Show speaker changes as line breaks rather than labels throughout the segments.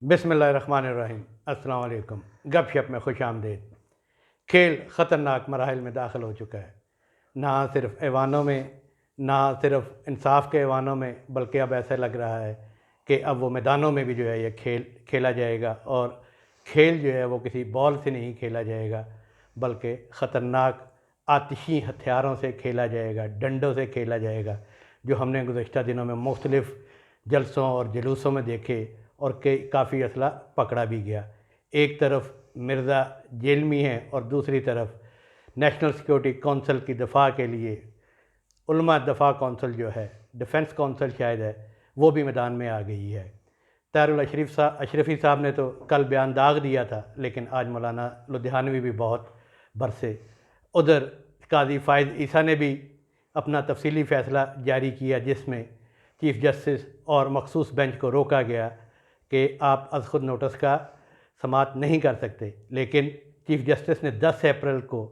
बिस्मिल्लाहिर्रहमानिर्रहीम। अस्सलाम वालेकुम। गपशप में खुश आमदीद। खेल ख़तरनाक मराहिल में दाखिल हो चुका है, ना सिर्फ़ ऐवानों में, ना सिर्फ़ इंसाफ के ऐवानों में, बल्कि अब ऐसा लग रहा है कि अब वो मैदानों में भी जो है ये खेल खेला जाएगा। और खेल जो है वो किसी बॉल से नहीं खेला जाएगा, बल्कि ख़तरनाक आतिशी हथियारों से खेला जाएगा, डंडों से खेला जाएगा, जो हमने गुज़श्ता दिनों में मुख्तलिफ़ जलसों और जुलूसों में देखे और कई काफ़ी असला पकड़ा भी गया। एक तरफ मिर्ज़ा जेलमी हैं और दूसरी तरफ नेशनल सिक्योरिटी कौंसल की दफ़ा के लिए उलमा दफ़ा कौंसल जो है, डिफेंस कौंसल शायद है, वो भी मैदान में आ गई है। तारुल अशरफ़ी साहब ने तो कल बयान दाग दिया था, लेकिन आज मौलाना लुधियानवी भी बहुत बरसे। उधर काज़ी फ़ाइज़ ईसा ने भी अपना तफसीली फ़ैसला जारी किया, जिसमें चीफ़ जस्टिस और मखसूस बेंच को रोका गया कि आप अज़ ख़ुद नोटिस का समाअत नहीं कर सकते। लेकिन चीफ़ जस्टिस ने 10 अप्रैल को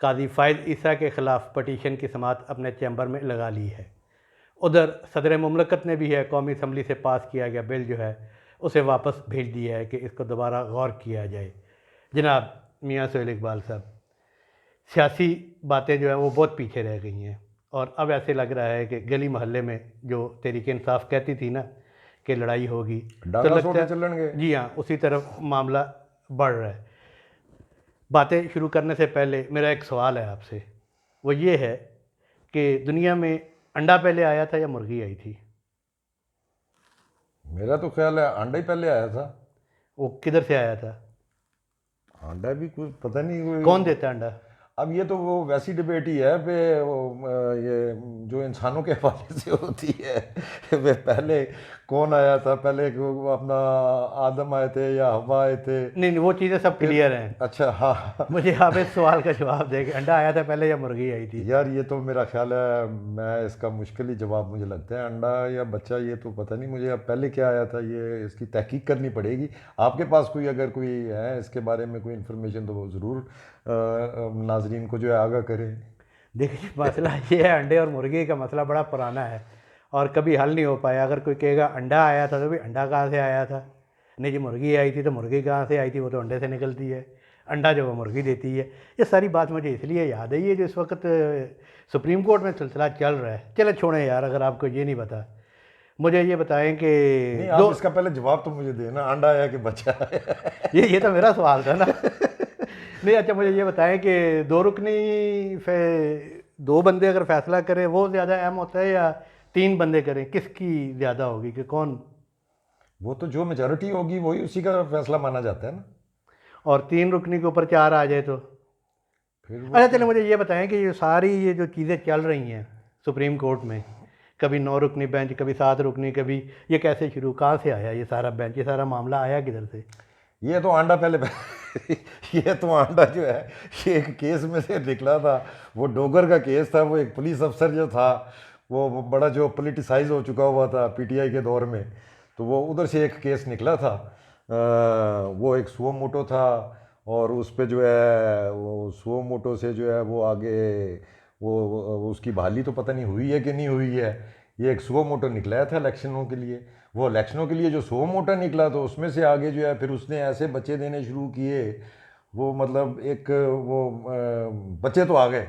काज़ी फ़ाइज़ ईसा के ख़िलाफ़ पटीशन की समाअत अपने चैम्बर में लगा ली है। उधर सदर मुमलकत ने भी है कौमी असम्बली से पास किया गया बिल जो है उसे वापस भेज दिया है कि इसको दोबारा गौर किया जाए। जनाब मियाँ सोहेल इकबाल साहब, सियासी बातें जो है वो बहुत पीछे रह गई हैं, और अब ऐसे लग रहा है कि गली मोहल्ले में जो तहरीक इंसाफ कहती थी ना कि लड़ाई होगी, तो
डांगा
लगता
सोटे
है
चलणगे।
जी हाँ, उसी तरफ मामला बढ़ रहा है। बातें शुरू करने से पहले मेरा एक सवाल है आपसे, वो ये है कि दुनिया में अंडा पहले आया था या मुर्गी आई थी?
मेरा तो ख्याल है अंडा ही पहले आया था।
वो किधर से आया था?
अंडा भी कोई पता नहीं
कौन
कोई।
देता है अंडा?
अब ये तो वो वैसी डिबेट ही है पे वो, ये जो इंसानों के हवाले से होती है वे पहले कौन आया था, पहले वो अपना आदम आए थे या हवा आए थे।
नहीं नहीं, वो चीज़ें सब
फिर
क्लियर हैं।
अच्छा, हाँ।
मुझे आप इस सवाल का जवाब दें कि अंडा आया था पहले या मुर्गी आई थी?
यार ये तो मेरा ख्याल है, मैं इसका मुश्किल ही जवाब मुझे लगता है, अंडा या बच्चा ये तो पता नहीं मुझे। अब पहले क्या आया था ये इसकी तहकीक करनी पड़ेगी। आपके पास कोई अगर कोई है इसके बारे में कोई इन्फॉर्मेशन तो वो ज़रूर नाजरीन को जो है आगाह करें।
देखिए, मसला ये है, अंडे और मुर्गी का मसला बड़ा पुराना है और कभी हल नहीं हो पाया। अगर कोई कहेगा अंडा आया था, तो भी अंडा कहाँ से आया था? नहीं जी, मुर्गी आई थी तो मुर्गी कहाँ से आई थी? वो तो अंडे से निकलती है। अंडा जो वो मुर्गी देती है। ये सारी बात मुझे इसलिए याद है, ये जो इस वक्त सुप्रीम कोर्ट में सिलसिला चल रहा है। चले छोड़ें यार, अगर आपको ये नहीं पता, मुझे ये बताएं कि
नहीं,
दो
आप इसका पहले जवाब तो मुझे देना, अंडा आया कि बच्चा आया।
ये तो मेरा सवाल था ना। नहीं, अच्छा मुझे ये बताएं कि दो रुकनी फे दो बंदे अगर फैसला करें वो ज़्यादा अहम होता है, या तीन बंदे करें, किसकी ज़्यादा होगी कि कौन?
वो तो जो मेजोरिटी होगी वही उसी का फैसला माना जाता है ना।
और तीन रुकनी के ऊपर चार आ जाए तो?
फिर वो
अच्छा
तो
चलो, मुझे ये बताएं कि ये सारी ये जो चीज़ें चल रही हैं सुप्रीम कोर्ट में, कभी 9 रुकनी बेंच, कभी 7 रुकनी, कभी ये कैसे शुरू, कहाँ से आया ये सारा बेंच, ये सारा मामला आया किधर से?
ये तो आंडा पहले ये तो आंडा जो है ये एक केस में से निकला था। वो डोगर का केस था। वो एक पुलिस अफसर जो था वो बड़ा जो पोलिटिसाइज हो चुका हुआ था पीटीआई के दौर में, तो वो उधर से एक केस निकला था। वो एक सुओ मोटो था, और उस पे जो है वो सुओ मोटो से जो है वो आगे वो उसकी बहाली तो पता नहीं हुई है कि नहीं हुई है। ये एक सुओ मोटो निकलाया था इलेक्शनों के लिए। वो इलेक्शनों के लिए जो सुओ मोटो निकला तो उसमें से आगे जो है फिर उसने ऐसे बच्चे देने शुरू किए। वो मतलब एक वो बच्चे तो आ गए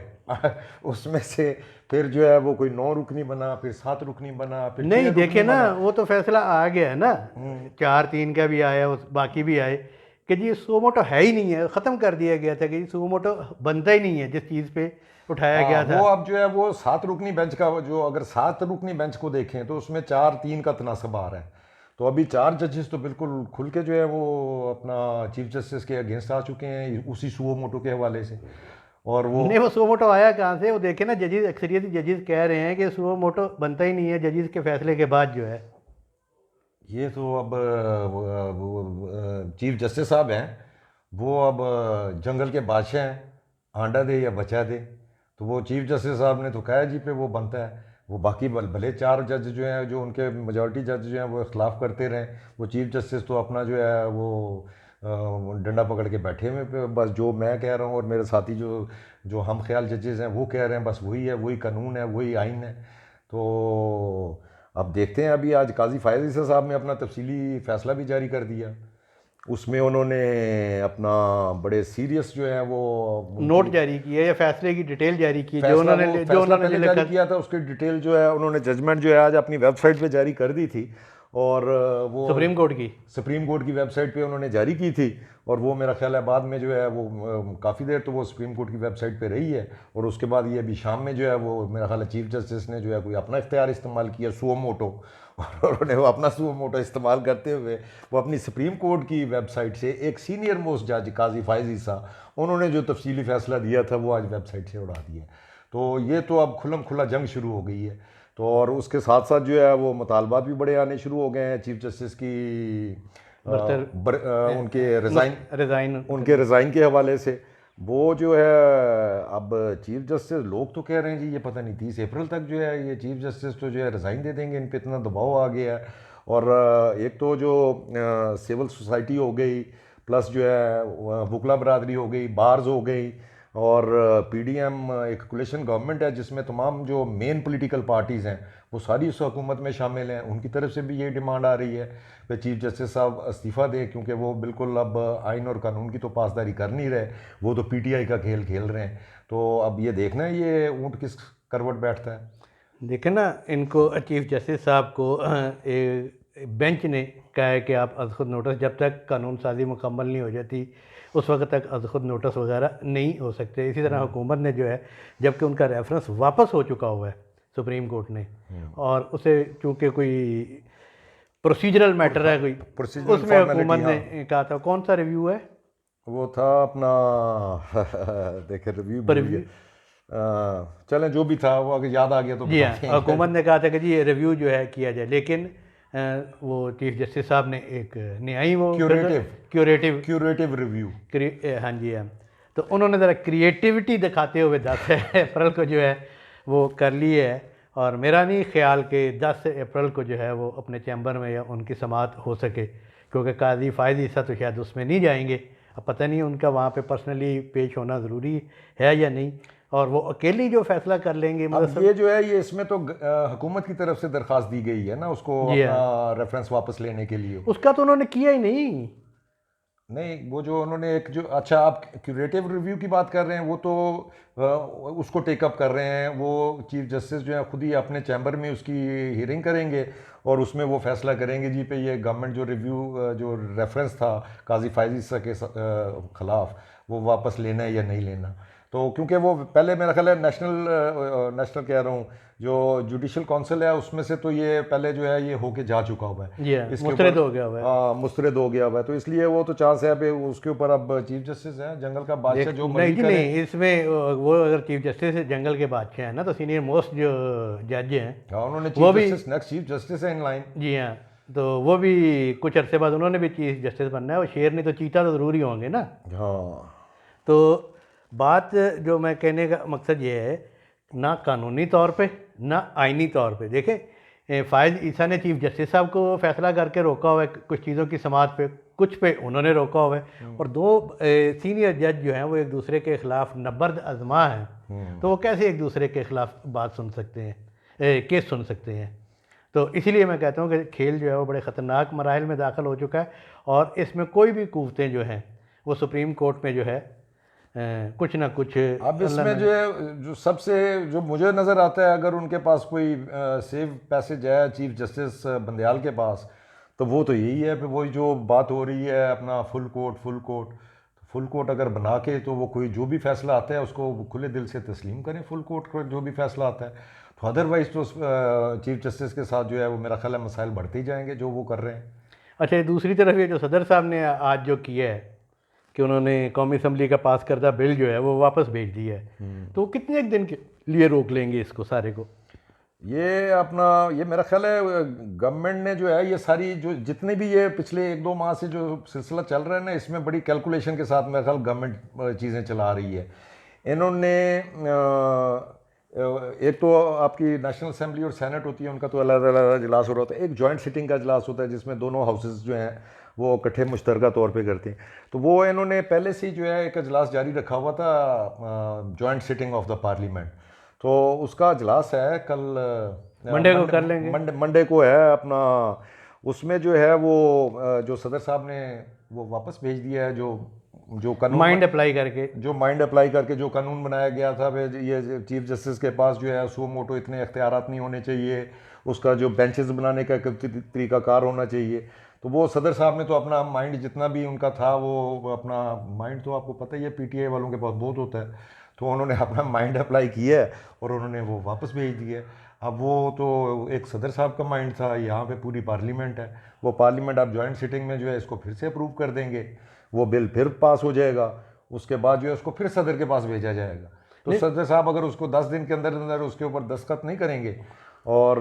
उसमें से फिर जो है वो कोई 9 रुकनी बना, फिर 7 रुकनी बना, फिर
नहीं
6 रुकनी
देखे ना,
बना।
वो तो फैसला आ गया है ना, 4-3 का भी आया, उस बाकी भी आए कि जी सुमोटो है ही नहीं है। ख़त्म कर दिया गया था कि जी सुमोटो बनता ही नहीं है जिस चीज़ पे उठाया
हाँ,
गया था।
वो अब जो है वो 7 रुकनी बेंच का जो, अगर 7 रुकनी बेंच को देखें तो उसमें 4-3 का तनासब आ रहा है। तो अभी 4 जजेस तो बिल्कुल खुल के जो है वो अपना चीफ जस्टिस के अगेंस्ट आ चुके हैं उसी सुओ मोटो के हवाले से। और वो
नहीं, वो सुमोटो आया कहाँ से? वो देखे ना, जजेस, अक्सरियत जजेस कह रहे हैं कि सुमोटो बनता ही नहीं है जजेस के फैसले के बाद जो है।
ये तो अब चीफ जस्टिस साहब हैं, वो अब जंगल के बादशाह हैं, आंडा दे या बचा दे। तो वो चीफ जस्टिस साहब ने तो कहा जी पे वो बनता है। वो बाकी भले 4 जज जो हैं, जो उनके मेजॉरिटी जज जो हैं वो इख्तलाफ करते रहें, वो चीफ जस्टिस तो अपना जो है वो डंडा पकड़ के बैठे हुए पे, बस जो मैं कह रहा हूँ और मेरे साथी जो जो हम ख्याल जजेस हैं वो कह रहे हैं, बस वही है, वही कानून है, वही आइन है। तो अब देखते हैं, अभी आज काजी फायज ईसा साहब ने अपना तफसीली फ़ैसला भी जारी कर दिया। उसमें उन्होंने अपना बड़े सीरियस जो है वो
नोट जारी किया या फैसले की डिटेल जारी की,
फैसला
जो
फैसला
उन्होंने
पहले
लिखा।
जारी किया था, उसकी डिटेल जो है उन्होंने जजमेंट जो है आज अपनी वेबसाइट पे जारी कर दी थी। और वो सुप्रीम कोर्ट की वेबसाइट पे उन्होंने जारी की थी। और वो मेरा ख्याल है बाद में जो है वो काफ़ी देर तो वो सुप्रीम कोर्ट की वेबसाइट पे रही है। और उसके बाद ये अभी शाम में जो है वो मेरा ख्याल है चीफ जस्टिस ने जो है कोई अपना इख्तियार इस्तेमाल किया, सुओ मोटो, और उन्होंने वो अपना सुओ मोटो इस्तेमाल करते हुए वो अपनी सुप्रीम कोर्ट की वेबसाइट से एक सीनियर मोस्ट जज काजी फायज ईसा, उन्होंने जो तफसीली फ़ैसला दिया था वो आज वेबसाइट से उड़ा दिया। तो ये तो अब खुल्लम खुल्ला जंग शुरू हो गई है। तो और उसके साथ साथ जो है वो मुतालबात भी बड़े आने शुरू हो गए हैं चीफ जस्टिस की उनके रिज़ाइन के हवाले से। वो जो है अब चीफ जस्टिस, लोग तो कह रहे हैं जी ये पता नहीं 30 अप्रैल तक जो है ये चीफ जस्टिस तो जो है रिज़ाइन दे देंगे, इन पे इतना दबाव आ गया है। और एक तो जो सिविल सोसाइटी हो गई, प्लस जो है वकला बरादरी हो गई, बार्स हो गई, और पीडीएम एक कोलिशन गवर्नमेंट है जिसमें तमाम जो मेन पॉलिटिकल पार्टीज़ हैं वो सारी उस हुकूमत में शामिल हैं। उनकी तरफ से भी ये डिमांड आ रही है कि चीफ जस्टिस साहब इस्तीफ़ा दें, क्योंकि वो बिल्कुल अब आइन और कानून की तो पासदारी कर नहीं रहे, वो तो पीटीआई का खेल खेल रहे हैं। तो अब ये देखना है ये ऊँट किस करवट बैठता है।
देखें ना, इनको चीफ जस्टिस साहब को बेंच ने कहा है कि आप अज़ खुद नोटिस, जब तक कानून साजी मुकम्मल नहीं हो जाती उस वक्त तक अज़ खुद नोटिस वगैरह नहीं हो सकते। इसी तरह हुकूमत ने जो है, जबकि उनका रेफरेंस वापस हो चुका हुआ है सुप्रीम कोर्ट ने, और उसे चूँकि कोई प्रोसीजरल मैटर है कोई, उसमें हुकूमत ने कहा था, कौन सा रिव्यू है
वो था अपना देखे रिव्यू चलें जो भी था वो अगर याद आ गया तो
जी हाँ, हुकूमत ने कहा था कि जी ये रिव्यू जो है किया जाए, लेकिन वो चीफ जस्टिस साहब ने एक न्यायी वो
क्यूरेटिव रिव्यू,
हाँ जी हाँ, तो उन्होंने ज़रा क्रिएटिविटी दिखाते हुए 10 अप्रैल को जो है वो कर ली है। और मेरा नहीं ख्याल कि 10 अप्रैल को जो है वो अपने चैम्बर में या उनकी समाअत हो सके, क्योंकि काजी फायज ईसा तो शायद उसमें नहीं जाएंगे। अब पता नहीं उनका वहाँ पे पर्सनली पेश होना ज़रूरी है या नहीं, और वो अकेली जो फैसला कर लेंगे।
अब ये जो है ये इसमें तो हुकूमत की तरफ से दरख्वास्त दी गई है ना उसको अपना रेफरेंस वापस लेने के लिए,
उसका तो उन्होंने किया ही नहीं।
वो जो उन्होंने एक जो, अच्छा आप क्यूरेटिव रिव्यू की बात कर रहे हैं, वो तो उसको टेकअप कर रहे हैं। वो चीफ जस्टिस जो है खुद ही अपने चैम्बर में उसकी हियरिंग करेंगे और उसमें वो फैसला करेंगे जी पे ये गवर्नमेंट जो रिव्यू जो रेफरेंस था काजी फायज ईसा के ख़िलाफ़ वो वापस लेना है या नहीं लेना। तो क्योंकि वो पहले मेरा ख्याल है नेशनल कह रहा हूँ जो जुडिशल काउंसिल है उसमें से तो ये पहले जो है ये होके जा चुका हुआ है,
मुस्तरद हो गया हुआ है।
हाँ, मुस्तरद हो गया हुआ है, तो इसलिए वो तो चांस है अभी उसके ऊपर अब चीफ जस्टिस है जंगल का बादशाह जो
नहीं, इसमें वो अगर चीफ जस्टिस जंगल के बादशाह है ना, तो सीनियर मोस्ट जो जज हैं
उन्होंने नेक्स्ट चीफ जस्टिस है इन लाइन।
जी हाँ, तो वो भी कुछ अरसे बाद उन्होंने भी चीफ जस्टिस बनना है। और शेर नहीं तो चीता तो ज़रूरी होंगे ना।
हाँ,
तो बात जो मैं कहने का मकसद ये है, ना कानूनी तौर पे ना आइनी तौर पे, देखें फायज ईसा ने चीफ जस्टिस साहब को फैसला करके रोका हुआ है कुछ चीज़ों की समाअत पे, कुछ पे उन्होंने रोका हुआ है, और दो सीनियर जज जो हैं वो एक दूसरे के ख़िलाफ़ नबर्द आज़मा हैं, तो वो कैसे एक दूसरे के ख़िलाफ़ बात सुन सकते हैं, केस सुन सकते हैं। तो इसीलिए मैं कहता हूँ कि खेल जो है वो बड़े ख़तरनाक मराहिल में दाखिल हो चुका है, और इसमें कोई भी कुव्वतें जो हैं वो सुप्रीम कोर्ट में जो है कुछ ना कुछ।
अब इसमें जो है जो सबसे जो मुझे नज़र आता है, अगर उनके पास कोई सेफ पैसेज है चीफ जस्टिस बंदयाल के पास, तो वो तो यही है कि वही जो बात हो रही है अपना फुल कोर्ट अगर बना के तो वो कोई जो भी फैसला आता है उसको खुले दिल से तस्लीम करें, फुल कोर्ट का जो भी फैसला आता है। तो अदरवाइज़ तो चीफ जस्टिस के साथ जो है वो मेरा ख्याल है मसाइल बढ़ते ही जाएंगे जो वो कर रहे हैं।
अच्छा, दूसरी तरफ ये जो सदर साहब ने आज जो किया है कि उन्होंने कौमी असम्बली का पास करदा बिल जो है वो वापस भेज दिया है, तो कितने दिन के लिए रोक लेंगे इसको सारे को?
ये मेरा ख्याल है गवर्नमेंट ने जो है ये सारी जो जितने भी ये पिछले 1-2 माह से जो सिलसिला चल रहा है ना, इसमें बड़ी कैलकुलेशन के साथ मेरा ख्याल गवर्नमेंट चीज़ें चला रही है। इन्होंने एक तो आपकी नेशनल असेंबली और सेनेट होती है, उनका तो अलग अलग इजलास हो रहा होता है, एक जॉइंट सिटिंग का इजलास होता है जिसमें दोनों हाउसेज जो हैं वो इकट्ठे मुश्तरका तौर पे करते हैं। तो वो इन्होंने पहले से ही जो है एक इजलास जारी रखा हुआ था joint sitting of the parliament, तो उसका इजलास है कल
मंडे को कर लेंगे।
मंडे को है अपना। उसमें जो है वो जो सदर साहब ने वो वापस भेज दिया है, जो कानून
माइंड अप्लाई करके,
जो माइंड अप्लाई करके जो कानून बनाया गया था, वे ये चीफ जस्टिस के पास जो है सो मोटो इतने अख्तियारात नहीं होने चाहिए, उसका जो बेंचेस बनाने का तरीकाकार होना चाहिए। तो वो सदर साहब ने तो अपना माइंड जितना भी उनका था, वो अपना माइंड तो आपको पता ही है पीटीआई वालों के पास बहुत होता है, तो उन्होंने अपना माइंड अप्लाई किया है और उन्होंने वो वापस भेज दिया है। अब वो तो एक सदर साहब का माइंड था, यहाँ पे पूरी पार्लियामेंट है, वो पार्लियामेंट आप जॉइंट सिटिंग में जो है इसको फिर से अप्रूव कर देंगे, वो बिल फिर पास हो जाएगा, उसके बाद जो है उसको फिर सदर के पास भेजा जाएगा। तो सदर साहब अगर उसको 10 दिन के अंदर अंदर उसके ऊपर दस्तखत नहीं करेंगे और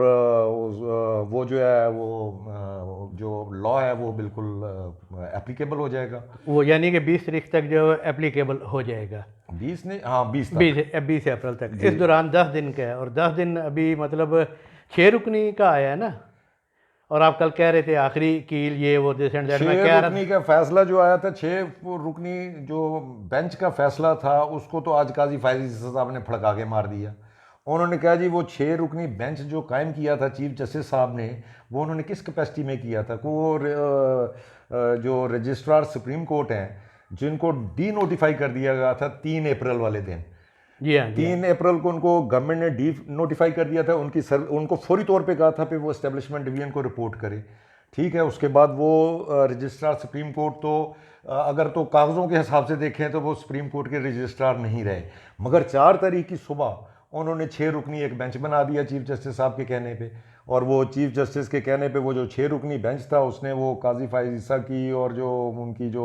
वो जो है वो जो लॉ है वो बिल्कुल एप्लीकेबल हो जाएगा।
वो यानी कि 20 तारीख तक जो एप्लीकेबल हो जाएगा।
20 नहीं, हाँ 20 तक,
20 अप्रैल तक। इस दौरान 10 दिन का है, और 10 दिन अभी मतलब 6 रुकनी का आया है ना, और आप कल कह रहे थे आखिरी कील ये वो दिस एंड दैट। मैं कह रहा
रुकनी का फैसला जो आया था, 6 रुकनी जो बेंच का फैसला था, उसको तो आज काजी फायजी साहब ने फड़का के मार दिया। उन्होंने कहा जी वो 6 रुकनी बेंच जो कायम किया था चीफ जस्टिस साहब ने, वो उन्होंने किस कैपेसिटी में किया था? को वो जो रजिस्ट्रार सुप्रीम कोर्ट हैं, जिनको डी नोटिफाई कर दिया गया था 3 अप्रैल वाले दिन,
जी हाँ,
3 अप्रैल को उनको गवर्नमेंट ने डी नोटिफाई कर दिया था, उनको फौरी तौर पे कहा था कि वो एस्टेब्लिशमेंट डिवीजन को रिपोर्ट करे। ठीक है, उसके बाद वो रजिस्ट्रार सुप्रीम कोर्ट तो अगर तो कागज़ों के हिसाब से देखें तो वो सुप्रीम कोर्ट के रजिस्ट्रार नहीं रहे, मगर 4 तारीख की सुबह उन्होंने 6 रुकनी एक बेंच बना दिया चीफ जस्टिस साहब के कहने पे। और वो चीफ जस्टिस के कहने पे वो जो 6 रुकनी बेंच था, उसने वो काजी फायजीसा की और जो उनकी जो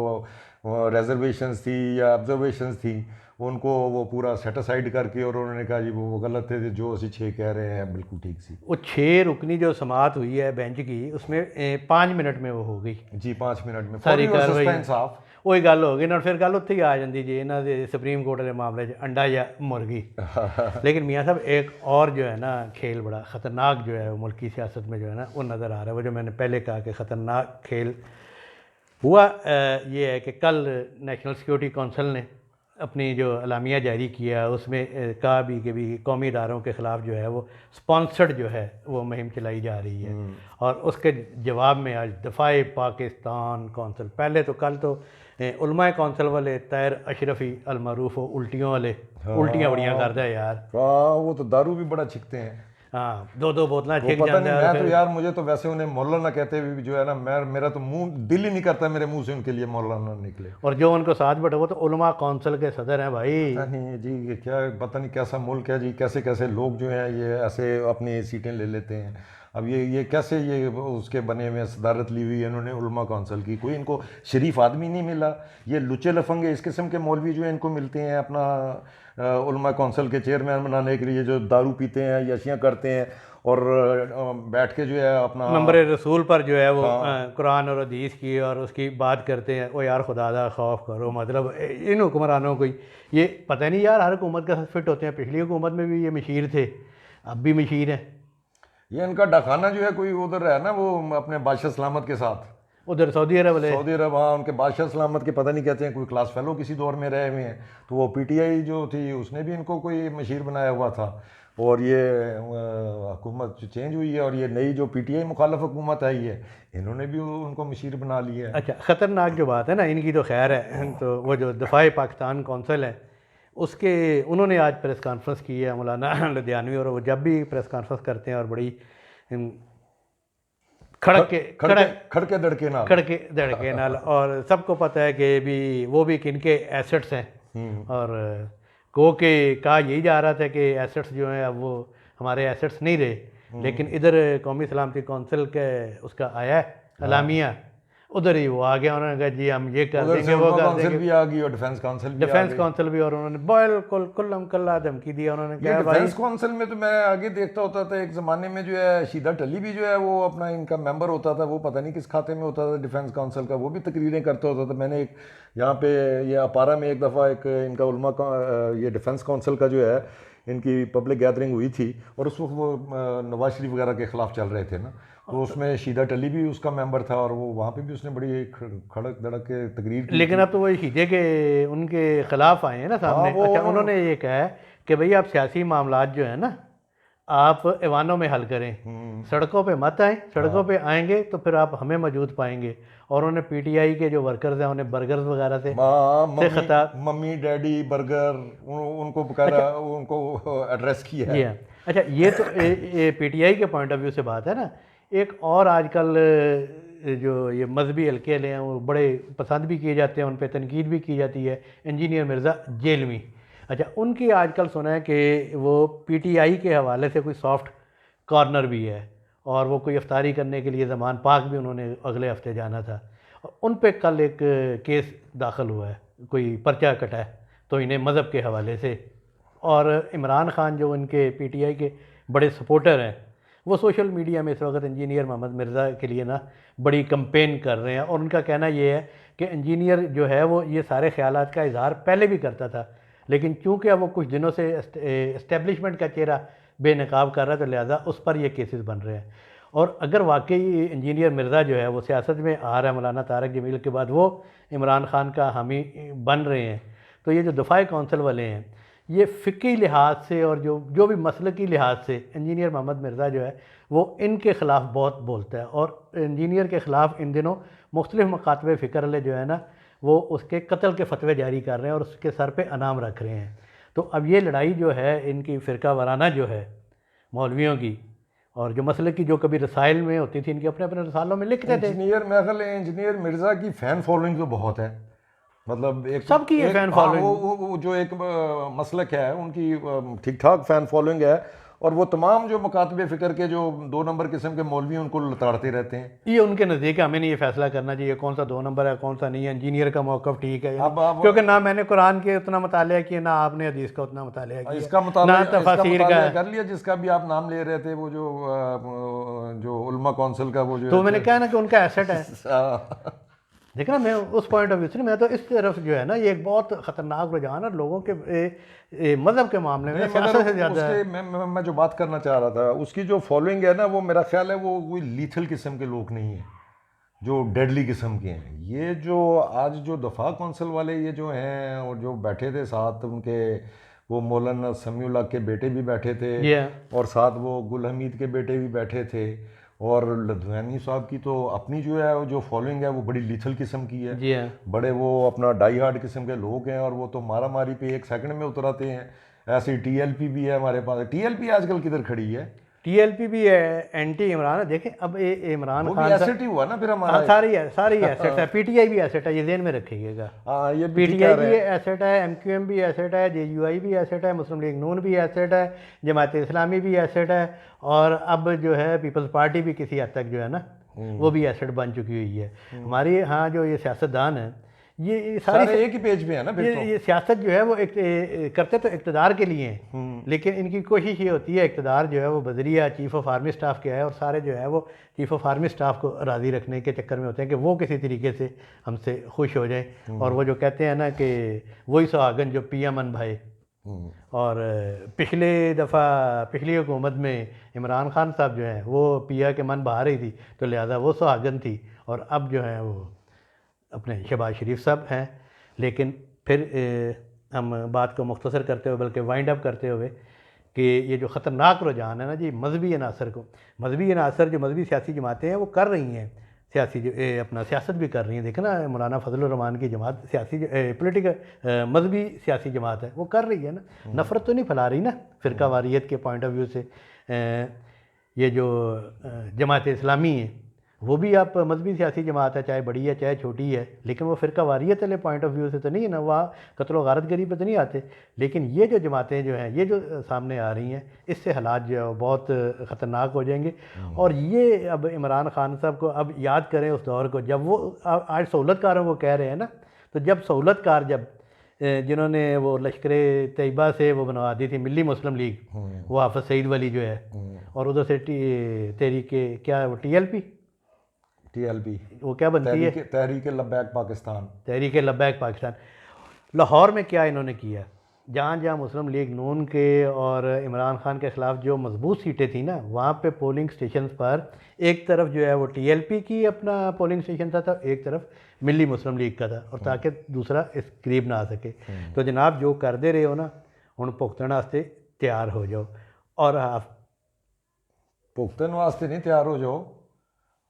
रिजर्वेशंस थी या ऑब्जर्वेशंस थी, उनको वो पूरा सेटिसाइड करके, और उन्होंने कहा जी वो गलत थे, जो असी 6 कह रहे हैं बिल्कुल ठीक सी।
वो 6 रुकनी जो समात हुई है बेंच की, उसमें 5 मिनट में वो हो गई
जी, 5 मिनट में
सारी कार्रवाई।
इंसाफ
वही गल हो गई ना, फिर गल उत्थे ही आ जाती जी इन्हों के सुप्रीम कोर्ट के मामले अंडा या मुर्गी। लेकिन मियाँ साहब एक और जो है ना खेल बड़ा ख़तरनाक जो है वो मुल्की सियासत में जो है ना वो नज़र आ रहा है। वो जो मैंने पहले कहा कि ख़तरनाक खेल हुआ ये है कि कल नेशनल सिक्योरिटी कौंसिल ने अपनी जो अलामिया जारी किया, उसमें कहा भी कि भी कौमी इदारों के ख़िलाफ़ जो है वो स्पॉन्सर्ड जो है वो मुहिम चलाई जा रही है। और उसके जवाब में आज दफ़ाए पाकिस्तान कौंसिल, पहले तो कल तो उलमाए कौंसिल वाले तैर अशरफी अलमरूफ उल्टियों वाले उल्टियाँ बड़ियाँ करता है यार।
वो तो दारू भी बड़ा छिकते हैं।
हाँ, 2-2 बोतलें छिक
पता
जाते
नहीं,
हैं।
मैं तो यार मुझे तो वैसे उन्हें मौलाना कहते हुए भी जो है ना, मेरा तो मुंह दिल ही नहीं करता मेरे मुंह से उनके लिए मौलाना निकले।
और जो उनको साथ बैठे वो तो उलमा कौंसिल के सदर हैं भाई।
नहीं जी, ये क्या पता नहीं कैसा मुल्क है जी, कैसे कैसे लोग जो हैं ये ऐसे अपनी सीटें ले लेते हैं। अब ये कैसे ये उसके बने हुए सदारत ली हुई है इन्होंने उलमा कौंसिल की, कोई इनको शरीफ आदमी नहीं मिला। ये लुचे लफंगे इस किस्म के मौलवी जो है इनको मिलते हैं अपना उलमा कौंसिल के चेयरमैन बनाने के लिए, जो दारू पीते हैं, यशियाँ करते हैं और बैठ के जो है अपना
मंबर रसूल पर जो है वो कुरान और हदीस की और उसकी बात करते हैं। वो यार खुदा खौफ करो, मतलब इन हुक्मरानों को ये पता नहीं यार, हर हुकूमत के साथ फिट होते हैं। पिछली हुकूमत में भी ये मशीर थे, अब भी मशीर हैं।
ये इनका डाखाना जो है कोई उधर है ना, वो अपने बादशाह सलामत के साथ
उधर सऊदी अरब वाले,
सऊदी अरब, हाँ, उनके बादशाह सलामत के पता नहीं कहते हैं कोई क्लास फेलो किसी दौर में रहे हुए हैं। तो वो पीटीआई जो थी उसने भी इनको कोई मशीर बनाया हुआ था, और ये हुकूमत चेंज हुई है और ये नई जो पीटीआई मुखालफ हुकूमत आई है, इन्होंने भी उनको मशीर बना लिया है।
अच्छा, ख़तरनाक जो बात है ना इनकी तो खैर है। तो वो जो दफ़ाए पाकिस्तान कौंसिल है उसके उन्होंने आज प्रेस कॉन्फ्रेंस की है मौलाना लुधियानवी, और वो जब भी प्रेस कॉन्फ्रेंस करते हैं और बड़ी खड़के दड़के नाल, और सबको पता है कि भी वो भी किनके एसेट्स हैं। और को के कहा यही जा रहा था कि एसेट्स जो हैं अब वो हमारे एसेट्स नहीं रहे, लेकिन इधर कौमी सलामती कौंसिल के उसका आया है अलामिया, उधर ही वो आ गया। उन्होंने कहा जी हम ये कर देंगे, वो कर देंगे
भी आ गई और डिफेंस काउंसिल भी,
और उन्होंने बिल्कुल कुल्लम कल्ला धमकी दिया। उन्होंने कहा
डिफेंस काउंसिल में तो मैं आगे देखता होता था एक ज़माने में जो है शीदा टली भी जो है वो अपना इनका मेंबर होता था, वो पता नहीं किस खाते में होता था डिफेंस काउंसिल का, वो भी तकरीरें करता होता था। मैंने एक यहाँ पे ये अपारा में एक दफ़ा एक इनका उलमा का ये डिफेंस काउंसिल का जो है इनकी पब्लिक गैदरिंग हुई थी, और उस वक्त वो नवाज शरीफ वगैरह के ख़िलाफ़ चल रहे थे ना, तो उसमें शीदा टली भी उसका मेंबर था, और वो वहाँ पे भी उसने बड़ी खड़क धड़क के तकरीर की।
लेकिन अब तो वो शीदे के उनके ख़िलाफ़ आए हैं ना सामने। अच्छा, उन्होंने ये कहा है कि भाई आप सियासी मामलात जो है ना आप ऐवानों में हल करें, सड़कों पे मत आएँ, सड़कों पे आएंगे तो फिर आप हमें मौजूद पाएंगे। और उन्हें पीटीआई के जो वर्कर्स हैं उन्हें बर्गर्स वगैरह से
मम्मी
खिताब।
मम्मी डैडी बर्गर उनको बकायदा उनको एड्रेस किया
जी
है।
हाँ। अच्छा, ये तो पीटीआई के पॉइंट ऑफ व्यू से बात है ना। एक और आजकल जो ये मजहबी हल्के हैं वो बड़े पसंद भी किए जाते हैं, उन पर तनकीद भी की जाती है, इंजीनियर मिर्ज़ा जेलवी। अच्छा, उनकी आजकल सुना है कि वो पीटीआई के हवाले से कोई सॉफ्ट कॉर्नर भी है, और वो कोई इफ्तारी करने के लिए ज़मान पाक भी उन्होंने अगले हफ्ते जाना था, और उन पे कल एक केस दाखिल हुआ है, कोई पर्चा कटा है तो इन्हें मज़हब के हवाले से। और इमरान खान जो उनके पीटीआई के बड़े सपोर्टर हैं, वो सोशल मीडिया में इस वक्त इंजीनियर मोहम्मद मिर्ज़ा के लिए ना बड़ी कंपेन कर रहे हैं, और उनका कहना ये है कि इंजीनियर जो है वो ये सारे ख्यालात का इजहार पहले भी करता था, लेकिन चूँकि अब वो कुछ दिनों से इस्टेब्लिशमेंट का चेहरा बेनकाब कर रहा है, तो लिहाजा उस पर ये केसेस बन रहे हैं। और अगर वाकई इंजीनियर मिर्ज़ा जो है वो सियासत में आ रहा है मौलाना तारक जमील के बाद, वो इमरान खान का हामी बन रहे हैं, तो ये जो दफ़ाई कौंसिल वाले हैं, ये फ़िक्री लिहाज से और जो भी मसलकी लिहाज से इंजीनियर मोहम्मद मिर्ज़ा जो है वो इनके ख़िलाफ़ बहुत बोलता है, और इंजीनियर के ख़िलाफ़ इन दिनों मुख्तलिफ़ मकातबे फ़िक्र वाले जो है ना वो उसके कत्ल के फतवे जारी कर रहे हैं और उसके सर पे अनाम रख रहे हैं। तो अब ये लड़ाई जो है इनकी फ़िरका वाराना जो है मौलवियों की, और जो मसले की जो कभी रसाइल में होती थी, इनके अपने अपने रसालों में लिखते थे।
इंजीनियर मिर्ज़ा की फ़ैन फॉलोइंग तो बहुत है, मतलब एक
सबकी है फ़ैन
हाँ,
फॉलोइंग।
वो जो एक मसलक है उनकी ठीक ठाक फ़ैन फॉलोइंग है, और वो तमाम जो मकातबे फ़िक्र के जो 2 नंबर किस्म के मौलवी उनको लताड़ते रहते हैं।
ये उनके नज़दीक हमें नहीं ये फैसला करना चाहिए कौन सा 2 नंबर है कौन सा नहीं है, इंजीनियर का मौक़िफ़ ठीक है या
अब
नहीं, क्योंकि ना मैंने कुरान के उतना मुतालिया किया, ना आपने हदीस का उतना मुतालिया किया,
इसका
ना
मुतालिया
तफसीर का।
कर लिया जिसका भी आप नाम ले रहे थे, वो जो उलमा कौंसिल का वो जो
तो मैंने कहा ना कि उनका एसेट है।
हाँ।
देखना, मैं उस पॉइंट ऑफ व्यू से मैं तो इस तरफ जो है ना, ये एक बहुत ख़तरनाक रुझान है लोगों के मज़हब के मामले में सियासत से ज़्यादा है।
मैं जो बात करना चाह रहा था, उसकी जो फॉलोइंग है ना, वो मेरा ख्याल है वो कोई लीथल किस्म के लोग नहीं है, जो डेडली किस्म के हैं। ये जो आज जो दफ़ा कौंसिल वाले ये जो हैं और जो बैठे थे साथ उनके, वो मौलाना समीउल्लाह के बेटे भी बैठे थे, और साथ वो गुल हमीद के बेटे भी बैठे थे, और लधवानी साहब की तो अपनी जो है जो फॉलोइंग है वो बड़ी लीथल किस्म की है।
जी हाँ।
बड़े वो अपना डाई हार्ड किस्म के लोग हैं, और वो तो मारा मारी पे 1 सेकंड में उतराते हैं। ऐसी टीएलपी भी है हमारे पास। टीएलपी आजकल किधर खड़ी है?
टीएलपी भी है, एंटी इमरान है। देखें अब इमरान
वो भी
खान
एसेट ही हुआ ना फिर हमारा।
हाँ, सारी एसेट है। पीटीआई भी एसेट है, ये ज़हन में रखिएगा।
हाँ, ये
पीटीआई भी एसेट है, एमक्यूएम भी एसेट है, जेयूआई भी एसेट है, मुस्लिम लीग नून भी एसेट है, जमात इस्लामी भी एसेट है, और अब जो है पीपल्स पार्टी भी किसी हद तक जो है ना वो भी एसेट बन चुकी हुई है हमारी। हाँ, जो ये सियासतदान है ये
सारे एक ही पेज पे है ना फिर
ये सियासत जो है वो करते तो इक़्तिदार के लिए हैं, लेकिन इनकी कोशिश ये होती है इक़्तिदार जो है वो बजरिया चीफ़ ऑफ आर्मी स्टाफ के है, और सारे जो है वो चीफ़ ऑफ आर्मी स्टाफ को राज़ी रखने के चक्कर में होते हैं कि वो किसी तरीके से हमसे खुश हो जाए। और वो जो कहते हैं ना कि वही सुहागन जो पिया मन भाई। और पिछली हुकूमत में इमरान खान साहब जो हैं वो पिया के मन बहा रही थी, तो लिहाजा वो सुहागन थी, और अब जो है वो अपने शहबाज शरीफ साहब हैं। लेकिन फिर हम बात को मुख्तसर करते हुए, बल्कि वाइंड अप करते हुए, कि ये जो ख़तरनाक रुझान है ना जी मजहबी अनासर को, मजहबी अनासर जो मजहबी सियासी जमातें हैं वो कर रही हैं, अपना सियासत भी कर रही हैं। देखना, मौलाना फजलुर रहमान की जमात सियासी पोलिटिकल मजहबी सियासी जमात है, वो कर रही है ना, नफ़रत तो नहीं फैला रही ना फ़िरका वारियत के पॉइंट ऑफ व्यू से। ये जो जमात इस्लामी है वो भी आप मजहबी सियासी जमात है, चाहे बड़ी है चाहे छोटी है, लेकिन वो फ़िरका वारियत वाले पॉइंट ऑफ व्यू से तो नहीं है ना, वहाँ कत्ल व गारत गरी पर तो नहीं आते। लेकिन ये जो जमातें जो हैं ये जो सामने आ रही हैं, इससे हालात जो है बहुत ख़तरनाक हो जाएंगे। और ये अब इमरान खान साहब को अब याद करें उस दौर को जब वो आज सहूलतकारों को कह रहे हैं ना, तो जब सहूलतकार जिन्होंने वो लश्कर तैयबा से वो बनवा दी थी मिली मुस्लिम लीग, वो हाफिज़ सईद वली जो है, और उधर से तहरीके क्या वो टीएलपी वो क्या बनती है,
तहरीक लब्बैक पाकिस्तान।
तहरीक लब्बैक पाकिस्तान। लाहौर में क्या इन्होंने किया, जहाँ जहाँ मुस्लिम लीग नून के और इमरान खान के ख़िलाफ़ जो मजबूत सीटें थी ना, वहाँ पे पोलिंग स्टेशन पर एक तरफ जो है वो टीएलपी की अपना पोलिंग स्टेशन था, एक तरफ मिली मुस्लिम लीग का था, और ताकि दूसरा इस करीब ना आ सके। तो जनाब जो कर दे रहे हो ना, उन भुगतण वास्ते तैयार हो जाओ। और
भुगतन वास्ते नहीं तैयार हो जाओ,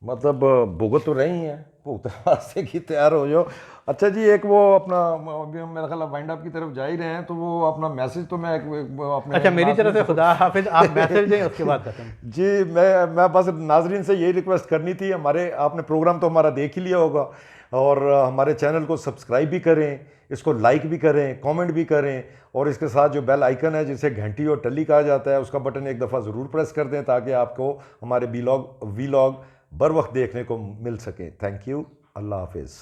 मतलब भुगत तो रही हैं, भुगतन वास्ते की तैयार हो जाओ। अच्छा जी, एक वो अपना, अभी हम मेरा ख्याल वाइंड अप की तरफ जा ही रहे हैं, तो वो अपना मैसेज तो मैं अपने
अच्छा, मेरी तरफ से
नाज़रीन
खुदा हाफिज, आप मैसेज दें उसके बाद खत्म।
जी, मैं बस नाजरीन से यही रिक्वेस्ट करनी थी, हमारे आपने प्रोग्राम तो हमारा देख ही लिया होगा, और हमारे चैनल को सब्सक्राइब भी करें, इसको लाइक भी करें, कमेंट भी करें, और इसके साथ जो बेल आइकन है जिसे घंटी और टल्ली कहा जाता है, उसका बटन एक दफ़ा ज़रूर प्रेस कर दें ताकि आपको हमारे वीलॉग बर वक्त देखने को मिल सके। थैंक यू, अल्लाह हाफिज़।